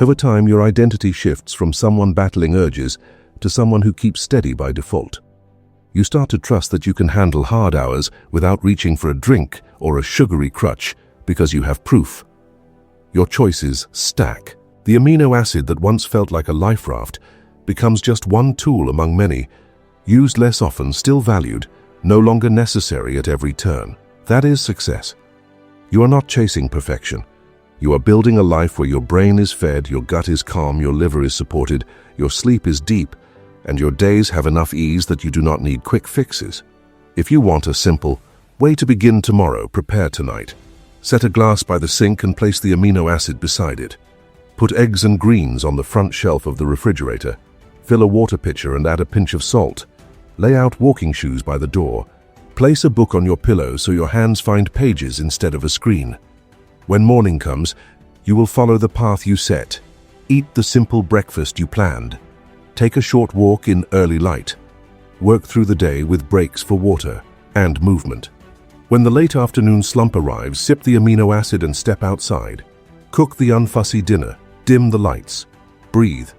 Over time, your identity shifts from someone battling urges to someone who keeps steady by default. You start to trust that you can handle hard hours without reaching for a drink or a sugary crutch because you have proof. Your choices stack. The amino acid that once felt like a life raft becomes just one tool among many, used less often, still valued, no longer necessary at every turn. That is success. You are not chasing perfection. You are building a life where your brain is fed, your gut is calm, your liver is supported, your sleep is deep, and your days have enough ease that you do not need quick fixes. If you want a simple way to begin tomorrow, prepare tonight. Set a glass by the sink and place the amino acid beside it. Put eggs and greens on the front shelf of the refrigerator. Fill a water pitcher and add a pinch of salt. Lay out walking shoes by the door. Place a book on your pillow so your hands find pages instead of a screen. When morning comes, you will follow the path you set. Eat the simple breakfast you planned. Take a short walk in early light. Work through the day with breaks for water and movement. When the late afternoon slump arrives, sip the amino acid and step outside. Cook the unfussy dinner. Dim the lights. Breathe.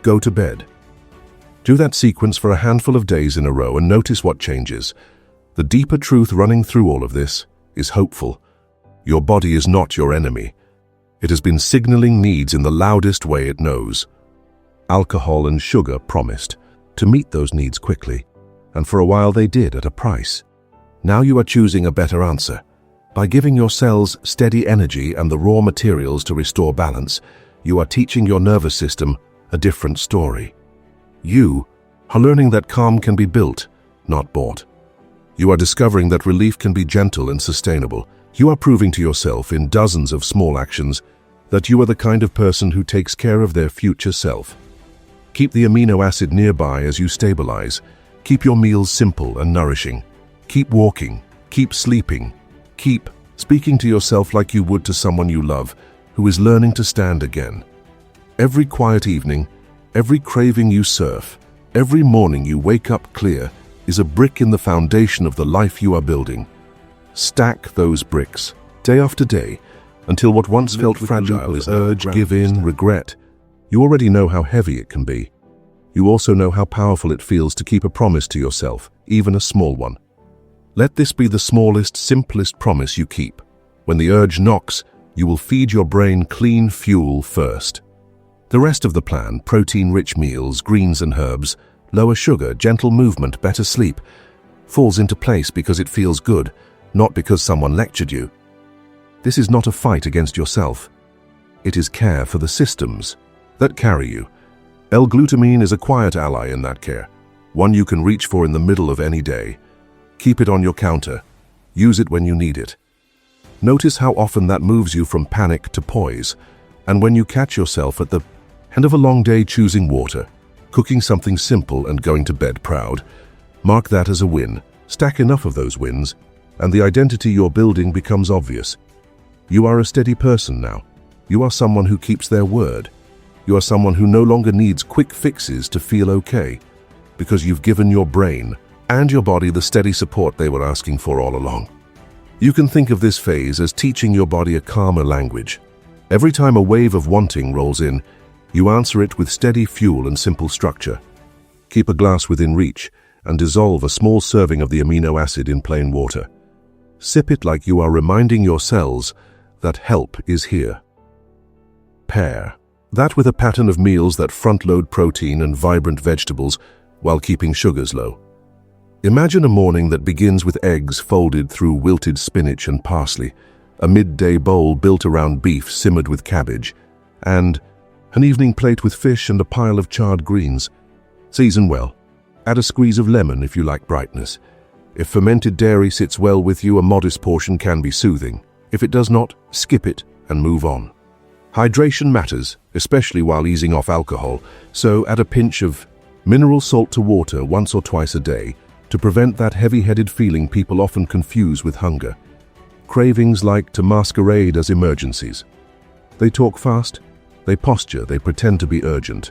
Go to bed. Do that sequence for a handful of days in a row and notice what changes. The deeper truth running through all of this is hopeful. Your body is not your enemy. It has been signaling needs in the loudest way it knows. Alcohol and sugar promised to meet those needs quickly, and for a while they did at a price. Now you are choosing a better answer. By giving your cells steady energy and the raw materials to restore balance, you are teaching your nervous system a different story. You are learning that calm can be built, not bought. You are discovering that relief can be gentle and sustainable. You are proving to yourself in dozens of small actions that you are the kind of person who takes care of their future self. Keep the amino acid nearby as you stabilize. Keep your meals simple and nourishing. Keep walking. Keep sleeping. Keep speaking to yourself like you would to someone you love, who is learning to stand again. Every quiet evening, every craving you surf, every morning you wake up clear is a brick in the foundation of the life you are building. Stack those bricks, day after day, until what once felt fragile is urge, give in, regret. You already know how heavy it can be. You also know how powerful it feels to keep a promise to yourself, even a small one. Let this be the smallest, simplest promise you keep. When the urge knocks, you will feed your brain clean fuel first. The rest of the plan, protein-rich meals, greens and herbs, lower sugar, gentle movement, better sleep, falls into place because it feels good, not because someone lectured you. This is not a fight against yourself. It is care for the systems that carry you. L-glutamine is a quiet ally in that care, one you can reach for in the middle of any day. Keep it on your counter. Use it when you need it. Notice how often that moves you from panic to poise, and when you catch yourself at the end of a long day choosing water, cooking something simple and going to bed proud, mark that as a win. Stack enough of those wins, and the identity you're building becomes obvious. You are a steady person now. You are someone who keeps their word. You are someone who no longer needs quick fixes to feel okay, because you've given your brain and your body the steady support they were asking for all along. You can think of this phase as teaching your body a calmer language. Every time a wave of wanting rolls in, you answer it with steady fuel and simple structure. Keep a glass within reach and dissolve a small serving of the amino acid in plain water. Sip it like you are reminding your cells that help is here. Pair that with a pattern of meals that front-load protein and vibrant vegetables while keeping sugars low. Imagine a morning that begins with eggs folded through wilted spinach and parsley, a midday bowl built around beef simmered with cabbage, and an evening plate with fish and a pile of charred greens. Season well. Add a squeeze of lemon if you like brightness. If fermented dairy sits well with you, a modest portion can be soothing. If it does not, skip it and move on. Hydration matters, especially while easing off alcohol, so add a pinch of mineral salt to water once or twice a day to prevent that heavy-headed feeling people often confuse with hunger. Cravings like to masquerade as emergencies. They talk fast, they posture, they pretend to be urgent.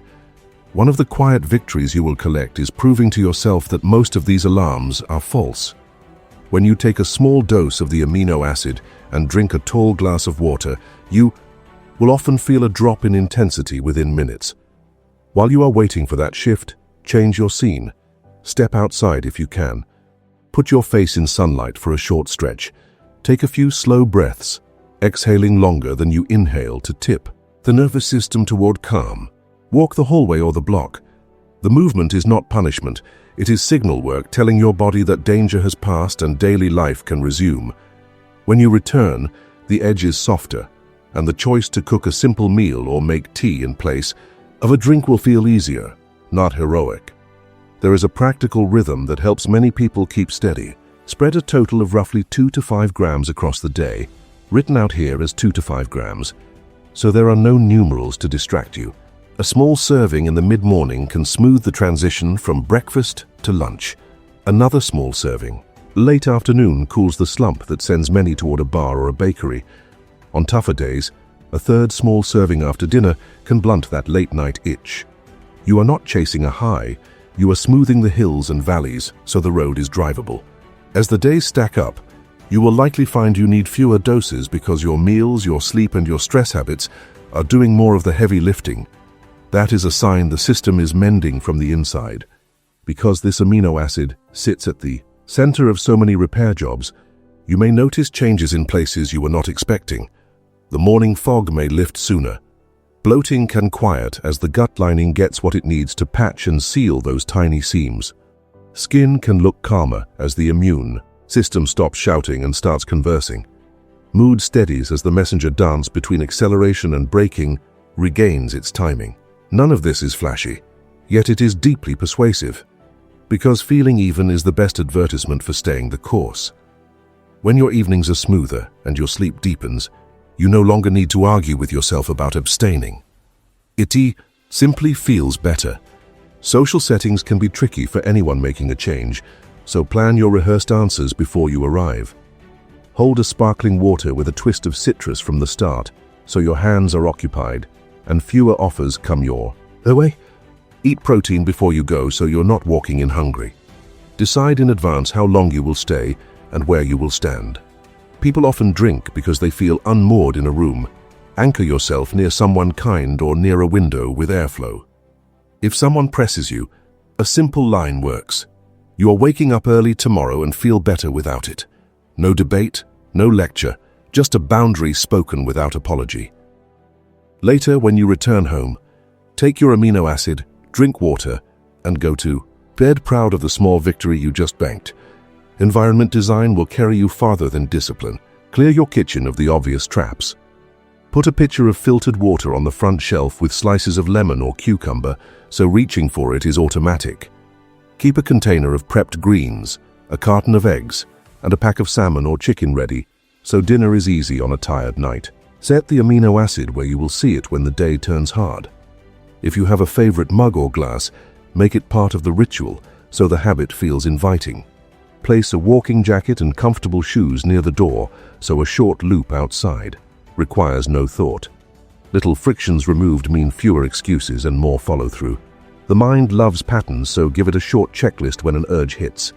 One of the quiet victories you will collect is proving to yourself that most of these alarms are false. When you take a small dose of the amino acid and drink a tall glass of water, you will often feel a drop in intensity within minutes. While you are waiting for that shift, change your scene. Step outside if you can. Put your face in sunlight for a short stretch. Take a few slow breaths, exhaling longer than you inhale to tip the nervous system toward calm. Walk the hallway or the block. The movement is not punishment. It is signal work telling your body that danger has passed and daily life can resume. When you return, the edge is softer, and the choice to cook a simple meal or make tea in place of a drink will feel easier, not heroic. There is a practical rhythm that helps many people keep steady. Spread a total of roughly 2 to 5 grams across the day, written out here as 2 to 5 grams, so there are no numerals to distract you. A small serving in the mid-morning can smooth the transition from breakfast to lunch. Another small serving late afternoon cools the slump that sends many toward a bar or a bakery. On tougher days, a third small serving after dinner can blunt that late-night itch. You are not chasing a high, you are smoothing the hills and valleys so the road is drivable. As the days stack up, you will likely find you need fewer doses because your meals, your sleep, and your stress habits are doing more of the heavy lifting. That is a sign the system is mending from the inside. Because this amino acid sits at the center of so many repair jobs, you may notice changes in places you were not expecting. The morning fog may lift sooner. Bloating can quiet as the gut lining gets what it needs to patch and seal those tiny seams. Skin can look calmer as the immune system stops shouting and starts conversing. Mood steadies as the messenger dance between acceleration and braking regains its timing. None of this is flashy, yet it is deeply persuasive, because feeling even is the best advertisement for staying the course. When your evenings are smoother and your sleep deepens, you no longer need to argue with yourself about abstaining. It simply feels better. Social settings can be tricky for anyone making a change, so plan your rehearsed answers before you arrive. Hold a sparkling water with a twist of citrus from the start, so your hands are occupied and fewer offers come your way. Eat protein before you go so you're not walking in hungry. Decide in advance how long you will stay and where you will stand. People often drink because they feel unmoored in a room. Anchor yourself near someone kind or near a window with airflow. If someone presses you, a simple line works. You are waking up early tomorrow and feel better without it. No debate, no lecture, just a boundary spoken without apology. Later, when you return home, take your amino acid, drink water, and go to bed proud of the small victory you just banked. Environment design will carry you farther than discipline. Clear your kitchen of the obvious traps. Put a pitcher of filtered water on the front shelf with slices of lemon or cucumber, so reaching for it is automatic. Keep a container of prepped greens, a carton of eggs, and a pack of salmon or chicken ready, so dinner is easy on a tired night. Set the amino acid where you will see it when the day turns hard. If you have a favorite mug or glass, make it part of the ritual so the habit feels inviting. Place a walking jacket and comfortable shoes near the door so a short loop outside requires no thought. Little frictions removed mean fewer excuses and more follow-through. The mind loves patterns, so give it a short checklist when an urge hits.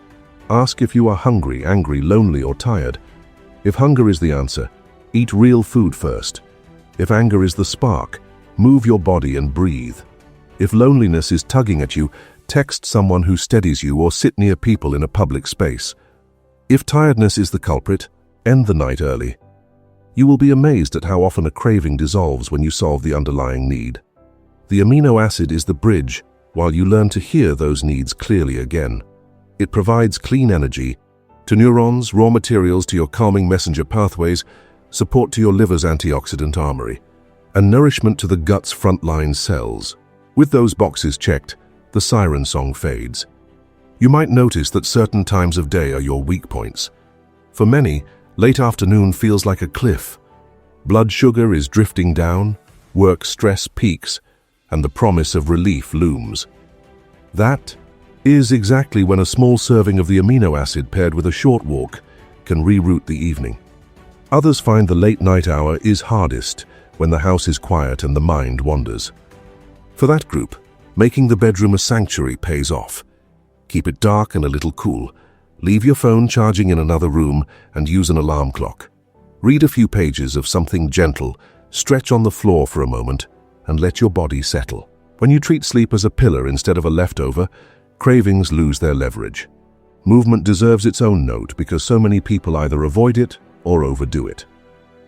Ask if you are hungry, angry, lonely, or tired. If hunger is the answer, eat real food first. If anger is the spark, move your body and breathe. If loneliness is tugging at you, text someone who steadies you or sit near people in a public space. If tiredness is the culprit, end the night early. You will be amazed at how often a craving dissolves when you solve the underlying need. The amino acid is the bridge while you learn to hear those needs clearly again. It provides clean energy to neurons, raw materials to your calming messenger pathways, support to your liver's antioxidant armory, and nourishment to the gut's frontline cells. With those boxes checked, the siren song fades. You might notice that certain times of day are your weak points. For many, late afternoon feels like a cliff. Blood sugar is drifting down, work stress peaks, and the promise of relief looms. That is exactly when a small serving of the amino acid paired with a short walk can reroute the evening. Others find the late night hour is hardest when the house is quiet and the mind wanders. For that group, making the bedroom a sanctuary pays off. Keep it dark and a little cool. Leave your phone charging in another room and use an alarm clock. Read a few pages of something gentle Stretch on the floor for a moment and let your body settle. When you treat sleep as a pillar instead of a leftover, cravings lose their leverage. Movement deserves its own note because so many people either avoid it or overdo it.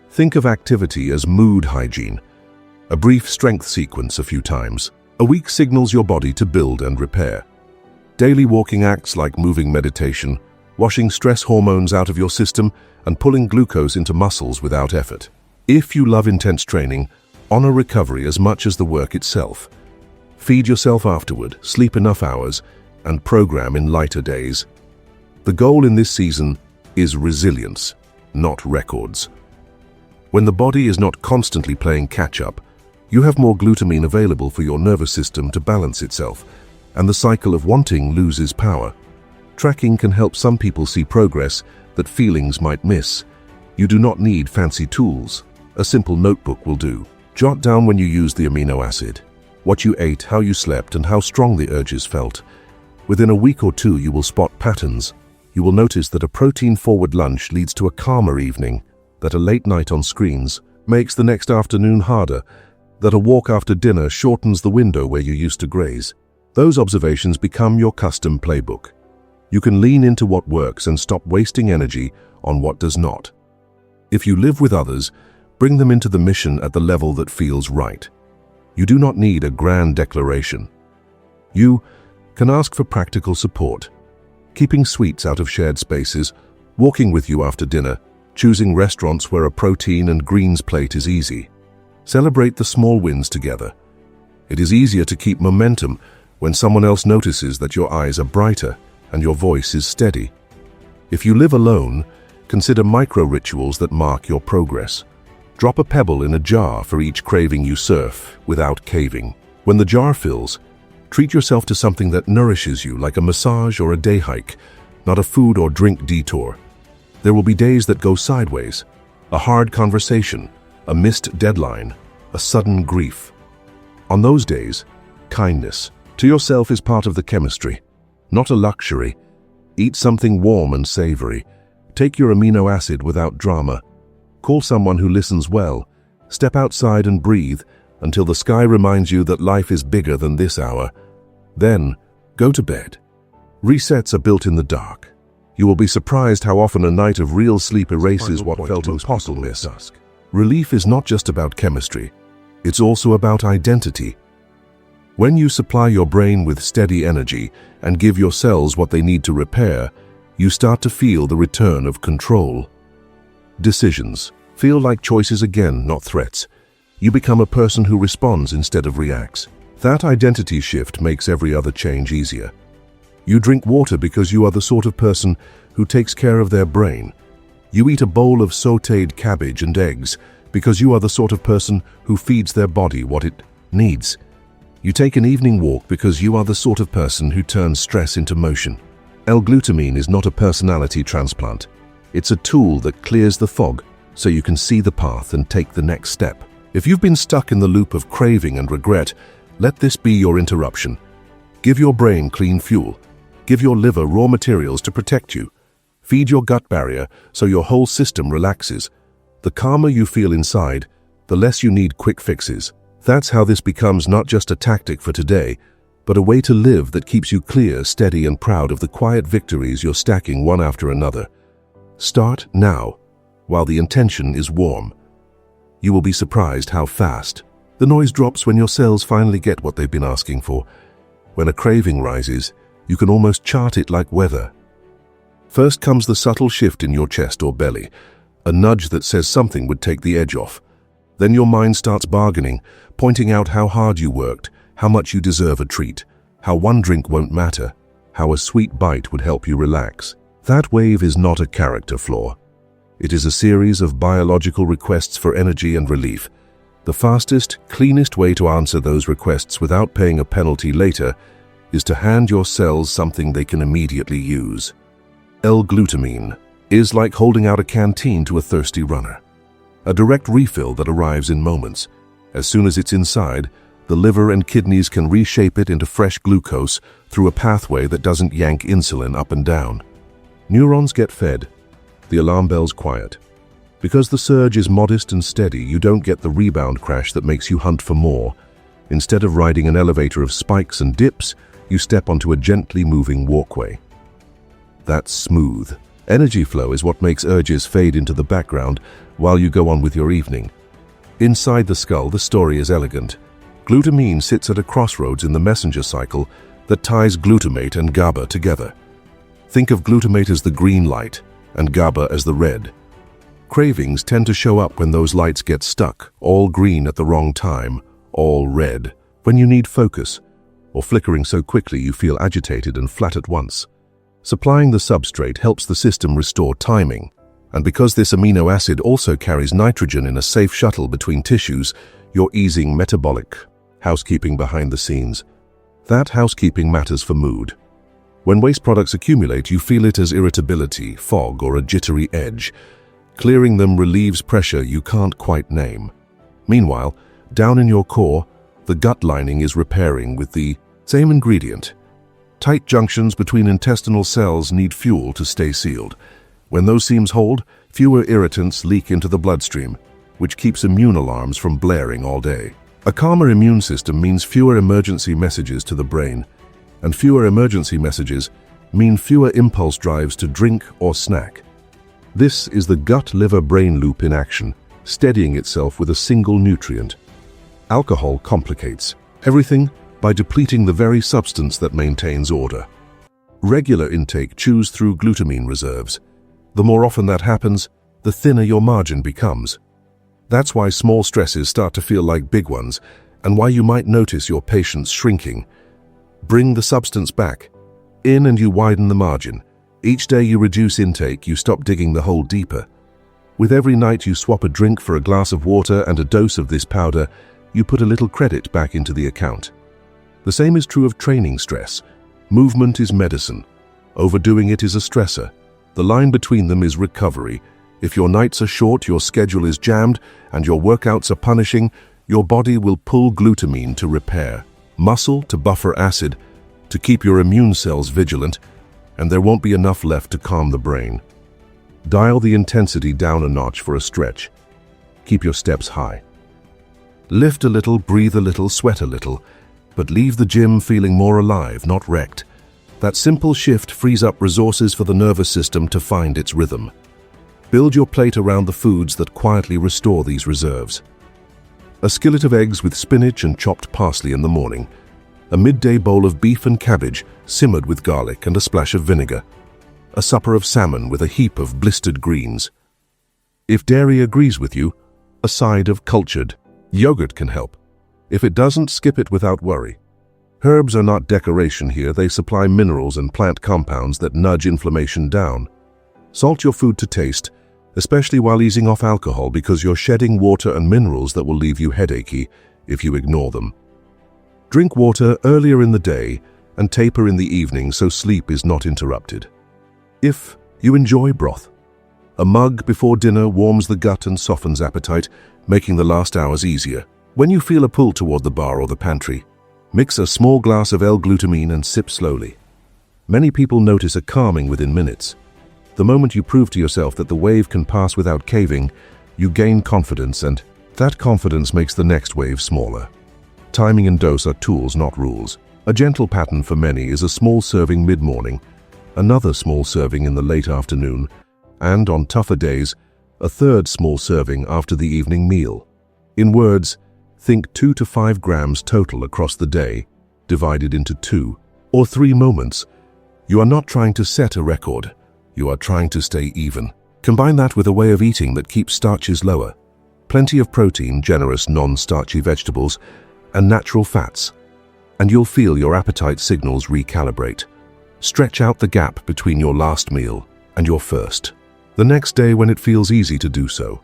Think of activity as mood hygiene. A brief strength sequence a few times. A week signals your body to build and repair. Daily walking acts like moving meditation, washing stress hormones out of your system and pulling glucose into muscles without effort. If you love intense training, honor recovery as much as the work itself. Feed yourself afterward, sleep enough hours, and program in lighter days. The goal in this season is resilience, not records. When the body is not constantly playing catch-up, you have more glutamine available for your nervous system to balance itself, and the cycle of wanting loses power. Tracking can help some people see progress that feelings might miss. You do not need fancy tools. A simple notebook will do. Jot down when you used the amino acid, what you ate, how you slept, and how strong the urges felt. Within a week or two, you will spot patterns. You will notice that a protein-forward lunch leads to a calmer evening, that a late night on screens makes the next afternoon harder, that a walk after dinner shortens the window where you used to graze. Those observations become your custom playbook. You can lean into what works and stop wasting energy on what does not. If you live with others, bring them into the mission at the level that feels right. You do not need a grand declaration. You can ask for practical support, keeping sweets out of shared spaces, walking with you after dinner, choosing restaurants where a protein and greens plate is easy. Celebrate the small wins together. It is easier to keep momentum when someone else notices that your eyes are brighter and your voice is steady. If you live alone, consider micro-rituals that mark your progress. Drop a pebble in a jar for each craving you surf without caving. When the jar fills, treat yourself to something that nourishes you, like a massage or a day hike, not a food or drink detour. There will be days that go sideways, a hard conversation, a missed deadline, a sudden grief. On those days, kindness to yourself is part of the chemistry, not a luxury. Eat something warm and savory. Take your amino acid without drama. Call someone who listens well. Step outside and breathe until the sky reminds you that life is bigger than this hour. Then, go to bed. Resets are built in the dark. You will be surprised how often a night of real sleep erases what felt impossible this dusk. Relief is not just about chemistry. It's also about identity. When you supply your brain with steady energy and give your cells what they need to repair, you start to feel the return of control. Decisions feel like choices again, not threats. You become a person who responds instead of reacts. That identity shift makes every other change easier. You drink water because you are the sort of person who takes care of their brain. You eat a bowl of sautéed cabbage and eggs because you are the sort of person who feeds their body what it needs. You take an evening walk because you are the sort of person who turns stress into motion. L-glutamine is not a personality transplant. It's a tool that clears the fog so you can see the path and take the next step. If you've been stuck in the loop of craving and regret, let this be your interruption. Give your brain clean fuel. Give your liver raw materials to protect you. Feed your gut barrier so your whole system relaxes. The calmer you feel inside, the less you need quick fixes. That's how this becomes not just a tactic for today, but a way to live that keeps you clear, steady, and proud of the quiet victories you're stacking one after another. Start now, while the intention is warm. You will be surprised how fast the noise drops when your cells finally get what they've been asking for. When a craving rises, you can almost chart it like weather. First comes the subtle shift in your chest or belly, a nudge that says something would take the edge off. Then your mind starts bargaining, pointing out how hard you worked, how much you deserve a treat, how one drink won't matter, how a sweet bite would help you relax. That wave is not a character flaw. It is a series of biological requests for energy and relief. The fastest, cleanest way to answer those requests without paying a penalty later is to hand your cells something they can immediately use. L-glutamine is like holding out a canteen to a thirsty runner. A direct refill that arrives in moments. As soon as it's inside, the liver and kidneys can reshape it into fresh glucose through a pathway that doesn't yank insulin up and down. Neurons get fed. The alarm bells quiet. Because the surge is modest and steady, you don't get the rebound crash that makes you hunt for more. Instead of riding an elevator of spikes and dips, you step onto a gently moving walkway. That's smooth. Energy flow is what makes urges fade into the background while you go on with your evening. Inside the skull, the story is elegant. Glutamine sits at a crossroads in the messenger cycle that ties glutamate and GABA together. Think of glutamate as the green light and GABA as the red. Cravings tend to show up when those lights get stuck, all green at the wrong time, all red, when you need focus, or flickering so quickly you feel agitated and flat at once. Supplying the substrate helps the system restore timing, and because this amino acid also carries nitrogen in a safe shuttle between tissues, you're easing metabolic housekeeping behind the scenes. That housekeeping matters for mood. When waste products accumulate, you feel it as irritability, fog, or a jittery edge. Clearing them relieves pressure you can't quite name. Meanwhile, down in your core, the gut lining is repairing with the same ingredient. Tight junctions between intestinal cells need fuel to stay sealed. When those seams hold, fewer irritants leak into the bloodstream, which keeps immune alarms from blaring all day. A calmer immune system means fewer emergency messages to the brain, and fewer emergency messages mean fewer impulse drives to drink or snack. This is the gut-liver-brain loop in action, steadying itself with a single nutrient. Alcohol complicates everything by depleting the very substance that maintains order. Regular intake chews through glutamine reserves. The more often that happens, the thinner your margin becomes. That's why small stresses start to feel like big ones, and why you might notice your patience shrinking. Bring the substance back. In and you widen the margin. Each day you reduce intake, you stop digging the hole deeper. With every night you swap a drink for a glass of water and a dose of this powder, you put a little credit back into the account. The same is true of training stress. Movement is medicine. Overdoing it is a stressor. The line between them is recovery. If your nights are short, your schedule is jammed, and your workouts are punishing, your body will pull glutamine to repair, muscle to buffer acid, to keep your immune cells vigilant, and there won't be enough left to calm the brain. Dial the intensity down a notch for a stretch. Keep your steps high. Lift a little, breathe a little, sweat a little, but leave the gym feeling more alive, not wrecked. That simple shift frees up resources for the nervous system to find its rhythm. Build your plate around the foods that quietly restore these reserves. A skillet of eggs with spinach and chopped parsley in the morning. A midday bowl of beef and cabbage simmered with garlic and a splash of vinegar. A supper of salmon with a heap of blistered greens. If dairy agrees with you, a side of cultured yogurt can help. If it doesn't, skip it without worry. Herbs are not decoration here, they supply minerals and plant compounds that nudge inflammation down. Salt your food to taste, especially while easing off alcohol, because you're shedding water and minerals that will leave you headachy if you ignore them. Drink water earlier in the day and taper in the evening so sleep is not interrupted. If you enjoy broth, a mug before dinner warms the gut and softens appetite, making the last hours easier. When you feel a pull toward the bar or the pantry, mix a small glass of L-glutamine and sip slowly. Many people notice a calming within minutes. The moment you prove to yourself that the wave can pass without caving, you gain confidence, and that confidence makes the next wave smaller. Timing and dose are tools, not rules. A gentle pattern for many is a small serving mid-morning, another small serving in the late afternoon, and on tougher days, a third small serving after the evening meal. In words, think 2 to 5 grams total across the day, divided into 2 or 3 moments. You are not trying to set a record. You are trying to stay even. Combine that with a way of eating that keeps starches lower. Plenty of protein, generous non-starchy vegetables, and natural fats. And you'll feel your appetite signals recalibrate. Stretch out the gap between your last meal and your first. The next day when it feels easy to do so.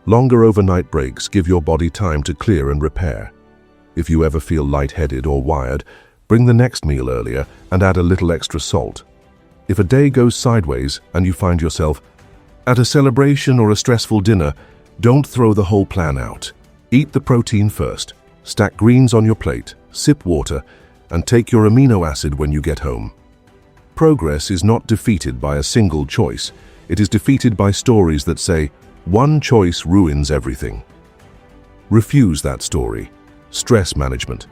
Longer overnight breaks give your body time to clear and repair. If you ever feel lightheaded or wired, bring the next meal earlier and add a little extra salt. If a day goes sideways and you find yourself at a celebration or a stressful dinner, don't throw the whole plan out. Eat the protein first, stack greens on your plate, sip water, and take your amino acid when you get home. Progress is not defeated by a single choice. It is defeated by stories that say, One choice ruins everything. Refuse that story. Stress management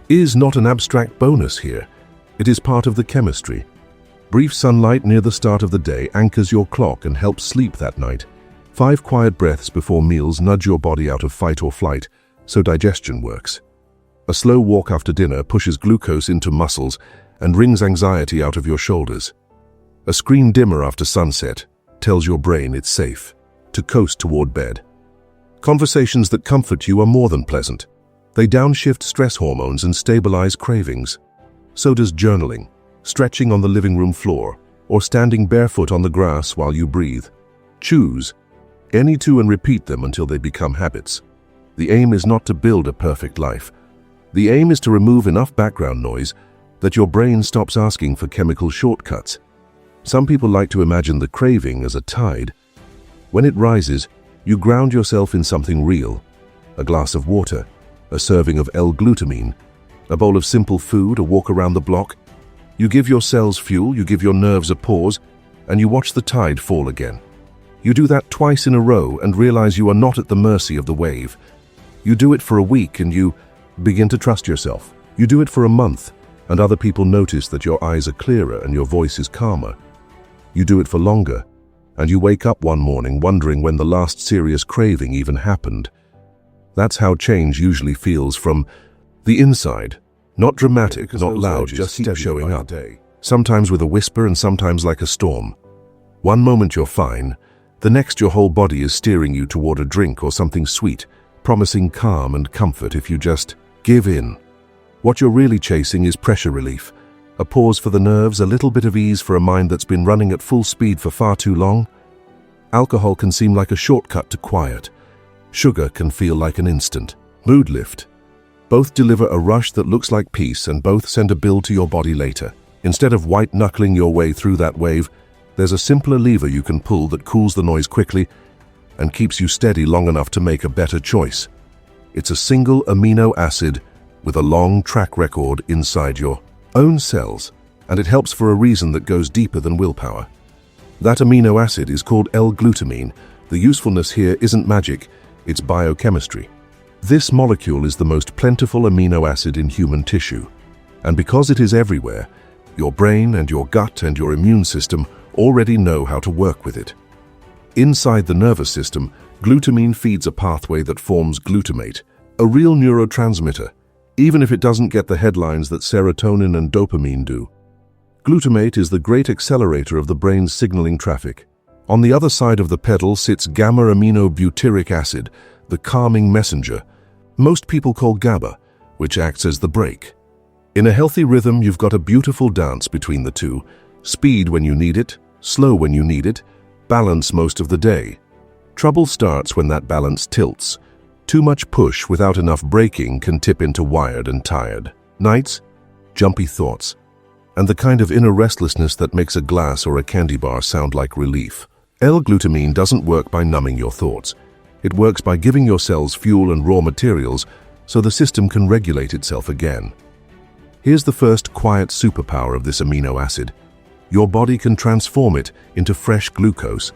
is not an abstract bonus here. It is part of the chemistry. Brief sunlight near the start of the day anchors your clock and helps sleep that night. 5 quiet breaths before meals nudge your body out of fight or flight, so digestion works. A slow walk after dinner pushes glucose into muscles and wrings anxiety out of your shoulders. A screen dimmer after sunset tells your brain it's safe to coast toward bed. Conversations that comfort you are more than pleasant. They downshift stress hormones and stabilize cravings. So does journaling, stretching on the living room floor, or standing barefoot on the grass while you breathe. Choose any two and repeat them until they become habits. The aim is not to build a perfect life. The aim is to remove enough background noise that your brain stops asking for chemical shortcuts. Some people like to imagine the craving as a tide. When it rises, you ground yourself in something real. A glass of water, a serving of L-glutamine, a bowl of simple food, a walk around the block. You give your cells fuel, you give your nerves a pause, and you watch the tide fall again. You do that twice in a row and realize you are not at the mercy of the wave. You do it for a week and you begin to trust yourself. You do it for a month and other people notice that your eyes are clearer and your voice is calmer. You do it for longer and you wake up one morning wondering when the last serious craving even happened. That's how change usually feels from the inside. Not dramatic, not loud, just keep showing up. Sometimes with a whisper and sometimes like a storm. One moment you're fine, the next your whole body is steering you toward a drink or something sweet, promising calm and comfort if you just give in. What you're really chasing is pressure relief. A pause for the nerves, a little bit of ease for a mind that's been running at full speed for far too long. Alcohol can seem like a shortcut to quiet. Sugar can feel like an instant mood lift. Both deliver a rush that looks like peace and both send a bill to your body later. Instead of white-knuckling your way through that wave, there's a simpler lever you can pull that cools the noise quickly and keeps you steady long enough to make a better choice. It's a single amino acid with a long track record inside your own cells, and it helps for a reason that goes deeper than willpower. That amino acid is called L-glutamine. The usefulness here isn't magic, it's biochemistry. This molecule is the most plentiful amino acid in human tissue, and because it is everywhere, your brain and your gut and your immune system already know how to work with it. Inside the nervous system, glutamine feeds a pathway that forms glutamate, a real neurotransmitter, even if it doesn't get the headlines that serotonin and dopamine do. Glutamate is the great accelerator of the brain's signaling traffic. On the other side of the pedal sits gamma-aminobutyric acid, the calming messenger. Most people call GABA, which acts as the brake. In a healthy rhythm, you've got a beautiful dance between the two. Speed when you need it, slow when you need it, balance most of the day. Trouble starts when that balance tilts. Too much push without enough braking can tip into wired and tired nights, jumpy thoughts, and the kind of inner restlessness that makes a glass or a candy bar sound like relief. L-glutamine doesn't work by numbing your thoughts. It works by giving your cells fuel and raw materials so the system can regulate itself again. Here's the first quiet superpower of this amino acid. Your body can transform it into fresh glucose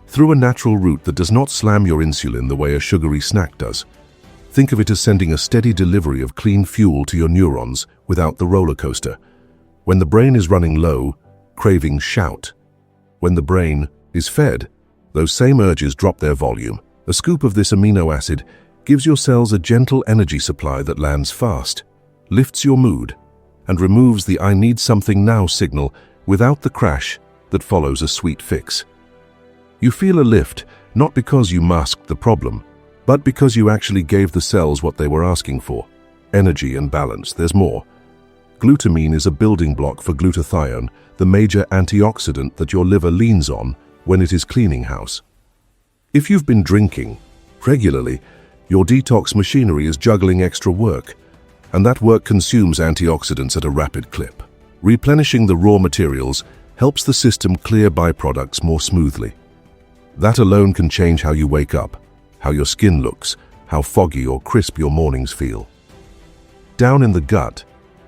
through a natural route that does not slam your insulin the way a sugary snack does. Think of it as sending a steady delivery of clean fuel to your neurons without the roller coaster. When the brain is running low, cravings shout. When the brain is fed, those same urges drop their volume. A scoop of this amino acid gives your cells a gentle energy supply that lands fast, lifts your mood, and removes the "I need something now" signal without the crash that follows a sweet fix. You feel a lift, not because you masked the problem, but because you actually gave the cells what they were asking for. Energy and balance, there's more. Glutamine is a building block for glutathione, the major antioxidant that your liver leans on when it is cleaning house. If you've been drinking regularly, your detox machinery is juggling extra work, and that work consumes antioxidants at a rapid clip. Replenishing the raw materials helps the system clear byproducts more smoothly. That alone can change how you wake up, how your skin looks, how foggy or crisp your mornings feel. Down in the gut,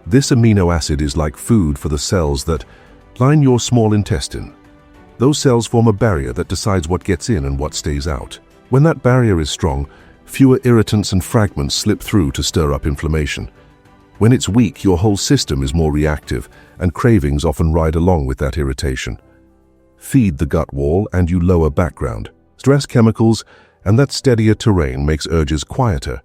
this amino acid is like food for the cells that line your small intestine. Those cells form a barrier that decides what gets in and what stays out. When that barrier is strong, fewer irritants and fragments slip through to stir up inflammation. When it's weak, your whole system is more reactive, and cravings often ride along with that irritation. Feed the gut wall and you lower background. Stress chemicals and that steadier terrain makes urges quieter.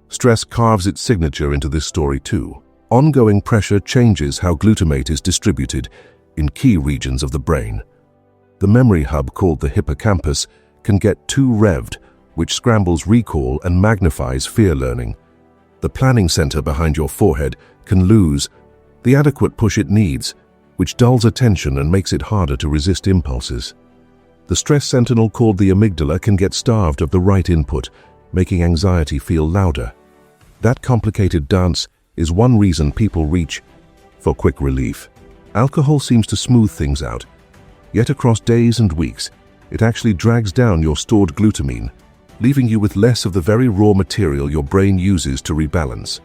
Stress carves its signature into this story too. Ongoing pressure changes how glutamate is distributed in key regions of the brain. The memory hub called the hippocampus can get too revved, which scrambles recall and magnifies fear learning. The planning center behind your forehead can lose the adequate push it needs, which dulls attention and makes it harder to resist impulses. The stress sentinel called the amygdala can get starved of the right input, making anxiety feel louder. That complicated dance is one reason people reach for quick relief. Alcohol seems to smooth things out, yet across days and weeks, it actually drags down your stored glutamine, leaving you with less of the very raw material your brain uses to rebalance.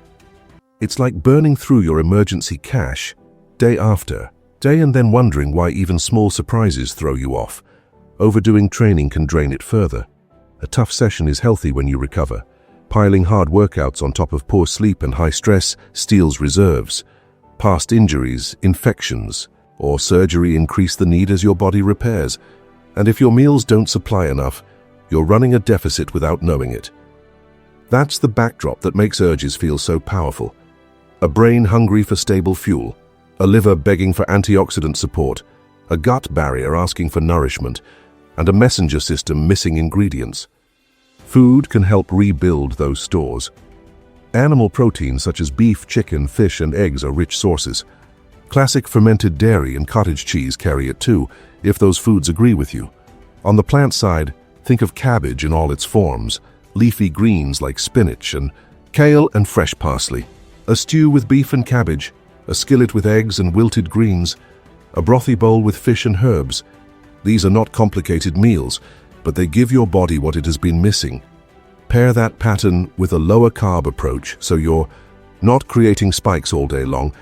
It's like burning through your emergency cache, day after day, and then wondering why even small surprises throw you off. Overdoing training can drain it further. A tough session is healthy when you recover. Piling hard workouts on top of poor sleep and high stress steals reserves. Past injuries, infections, or surgery increase the need as your body repairs. And if your meals don't supply enough, you're running a deficit without knowing it. That's the backdrop that makes urges feel so powerful. A brain hungry for stable fuel, a liver begging for antioxidant support, a gut barrier asking for nourishment, and a messenger system missing ingredients. Food can help rebuild those stores. Animal proteins such as beef, chicken, fish, and eggs are rich sources. Classic fermented dairy and cottage cheese carry it too, if those foods agree with you. On the plant side, think of cabbage in all its forms, leafy greens like spinach and kale and fresh parsley. A stew with beef and cabbage, a skillet with eggs and wilted greens, a brothy bowl with fish and herbs. These are not complicated meals, but they give your body what it has been missing. Pair that pattern with a lower carb approach so you're not creating spikes all day long,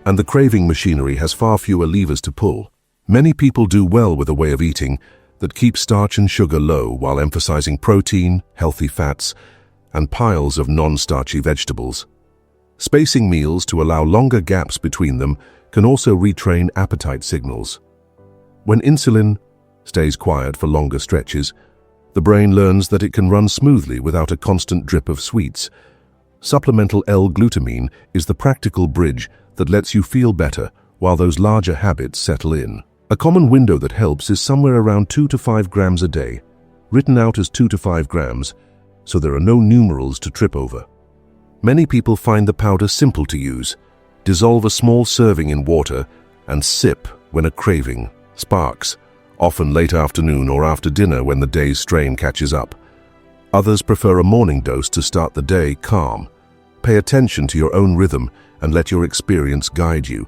and the craving machinery has far fewer levers to pull. Many people do well with a way of eating that keeps starch and sugar low while emphasizing protein, healthy fats, and piles of non-starchy vegetables. Spacing meals to allow longer gaps between them can also retrain appetite signals. When insulin stays quiet for longer stretches, the brain learns that it can run smoothly without a constant drip of sweets. Supplemental L-glutamine is the practical bridge that lets you feel better while those larger habits settle in. A common window that helps is somewhere around 2 to 5 grams a day, written out as 2 to 5 grams, so there are no numerals to trip over. Many people find the powder simple to use. Dissolve a small serving in water and sip when a craving sparks, often late afternoon or after dinner when the day's strain catches up. Others prefer a morning dose to start the day calm. Pay attention to your own rhythm and let your experience guide you.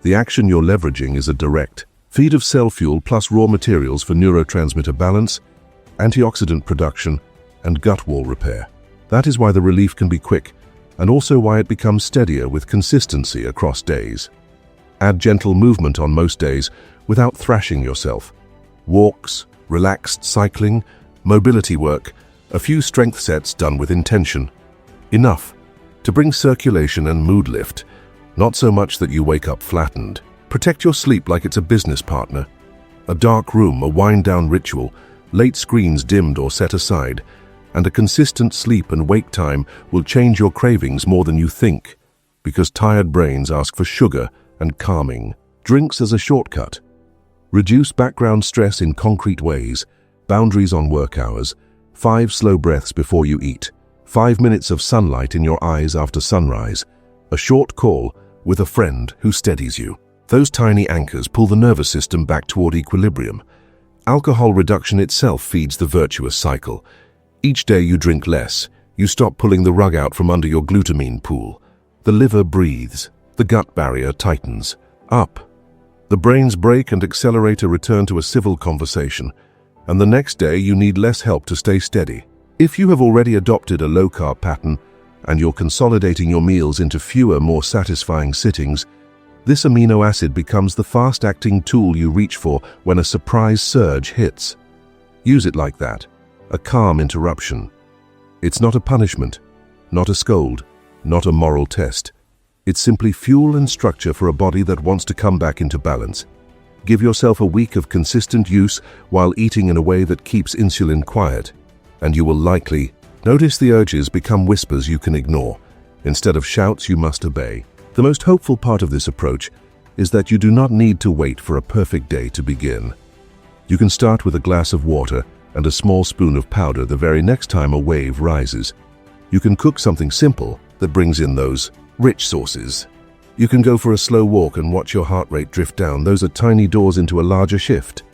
The action you're leveraging is a direct feed of cell fuel plus raw materials for neurotransmitter balance, antioxidant production, and gut wall repair. That is why the relief can be quick, and also why it becomes steadier with consistency across days. Add gentle movement on most days without thrashing yourself. Walks, relaxed cycling, mobility work, a few strength sets done with intention. Enough to bring circulation and mood lift, not so much that you wake up flattened. Protect your sleep like it's a business partner. A dark room, a wind-down ritual, late screens dimmed or set aside, and a consistent sleep and wake time will change your cravings more than you think, because tired brains ask for sugar and calming. Drinks as a shortcut. Reduce background stress in concrete ways, boundaries on work hours, 5 slow breaths before you eat, 5 minutes of sunlight in your eyes after sunrise, a short call with a friend who steadies you. Those tiny anchors pull the nervous system back toward equilibrium. Alcohol reduction itself feeds the virtuous cycle. Each day you drink less, you stop pulling the rug out from under your glutamine pool. The liver breathes, the gut barrier tightens. Up. The brain's brake and accelerator return to a civil conversation, and the next day you need less help to stay steady. If you have already adopted a low-carb pattern and you're consolidating your meals into fewer, more satisfying sittings, This amino acid becomes the fast-acting tool you reach for when a surprise surge hits. Use it like that, a calm interruption. It's not a punishment, not a scold, not a moral test. It's simply fuel and structure for a body that wants to come back into balance. Give yourself a week of consistent use while eating in a way that keeps insulin quiet, and you will likely notice the urges become whispers you can ignore, instead of shouts you must obey. The most hopeful part of this approach is that you do not need to wait for a perfect day to begin. You can start with a glass of water and a small spoon of powder the very next time a wave rises. You can cook something simple that brings in those rich sauces. You can go for a slow walk and watch your heart rate drift down. Those are tiny doors into a larger shift.